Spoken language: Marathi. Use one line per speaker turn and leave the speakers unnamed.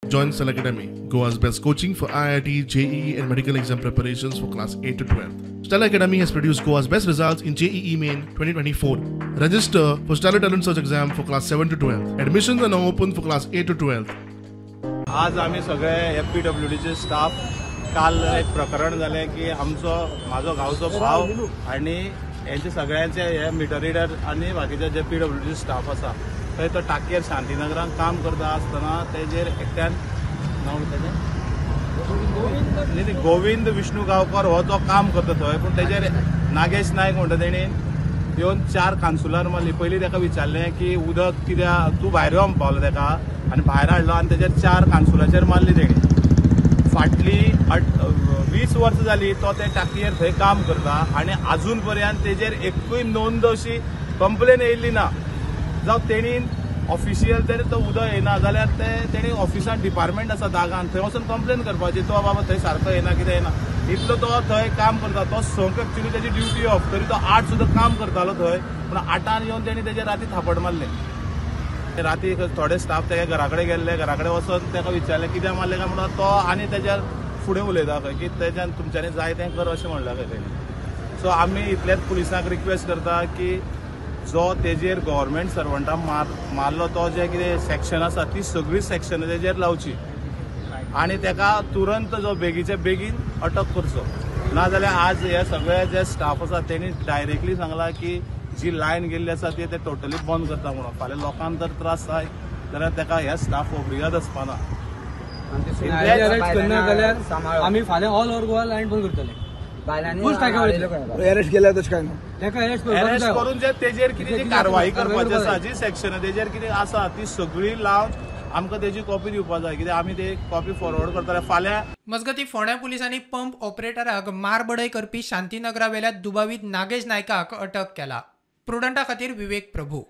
Join Stella Academy, Goa's best coaching for IIT, JEE and medical exam preparations for class 8 to 12. Stella Academy has produced Goa's best results in JEE Main 2024. Register for Stella Talent Search exam for class 7 to 12. Admissions are now open for class 8 to 12.
आज आम्ही सगळे FPWDचे स्टाफ काल एक प्रकरण झाले की माझो गावचो भाव आणि यांचे सगळ्यांचे हे मीटर रीडर आणि बाकीचे जे PWD स्टाफ आसा थंय तो टाकयेर शांतीनगरान काम करता आसतना तेजेर एकट्यान नांव तेजें गोविंद विष्णू गांवकर हो जो काम करता थंय पूण तेजेर नागेश नायक म्हणटा तेणी येवन 4 कांसुलार मारली. पयलीं ताका विचारलें की उदक कित्याक तूं भायर यो म्हणपालो ताका आनी भायर हाडलो आनी तेजेर 4 कांसुलाचेर मारली तेणी. फाटली 20 वर्सां जाली तो ते टाकयेर थंय काम करता आनी आजून पर्यंत तेजेर एकूय नोंद अशी कंप्लेन येयल्ली ना. जावं तेणी ऑफिशियल तरी तो उदक येना जाल्यार तेणी ऑफिसान डिपार्टमेंट आसा दागान थंय वचून कंप्लेन करपाची तो बाबा थंय सारको येना कितें येना. इतलो तो थंय काम करता तो संक एक्चुली तेजी ड्युटी ऑफ तरी तो 8 सुद्दां काम करतालो थंय पूण 8 येवन तेणी तेजे राती थापड मारले. राती थोडे स्टाफ तेगे घरा कडेन गेल्ले घरा कडेन वचून ताका विचारलें कित्याक मारलें काय म्हणून तो आनी तेज्या फुडें उलयता खंय की तेज्यान तुमच्यांनी जाय तें कर अशें म्हणलां खंय तेणी. सो आमी इतलेच पुलिसांक रिक्वेस्ट करता की जो तेजेर गव्हर्मेंट सर्वंटां मारलो तो जे कितें सेक्शन आसा ती सगळी सेक्शनां तेजेर लावची आनी ताका तुरंत जो बेगीचे बेगीन अटक करचो. नाजाल्यार आज हे सगळे जे स्टाफ आसा तेणी डायरेक्टली सांगलां की जी लायन गेल्ली आसा ती ते टोटली बंद करता म्हणून. फाल्यां लोकांक जर त्रास जाय जाल्यार ताका ह्या स्टाफ वोगडिगात आसपाना.
आम्ही फाल्यां ऑल ओव्हर गोवा लायन बंद करतले.
अरेस्ट केल्यार तशें काय ना.
अरेस्ट करून जे तेजेर कितें जी कारवाई करपाची आसा जी सेक्शनां तेजेर कितें आसा ती सगळी लावन आमकां तेजी कॉपी दिवपाक जाय कित्याक आमी ती कॉपी फॉरवर्ड करतले फाल्यां.
मजगती फोंड्या पुलिसांनी पंप ऑपरेटराक मारबडय करपी शांतीनगरा वेल्या दुबावीत नागेश नायकाक अटक केला. प्रुडंटा खातीर विवेक प्रभू.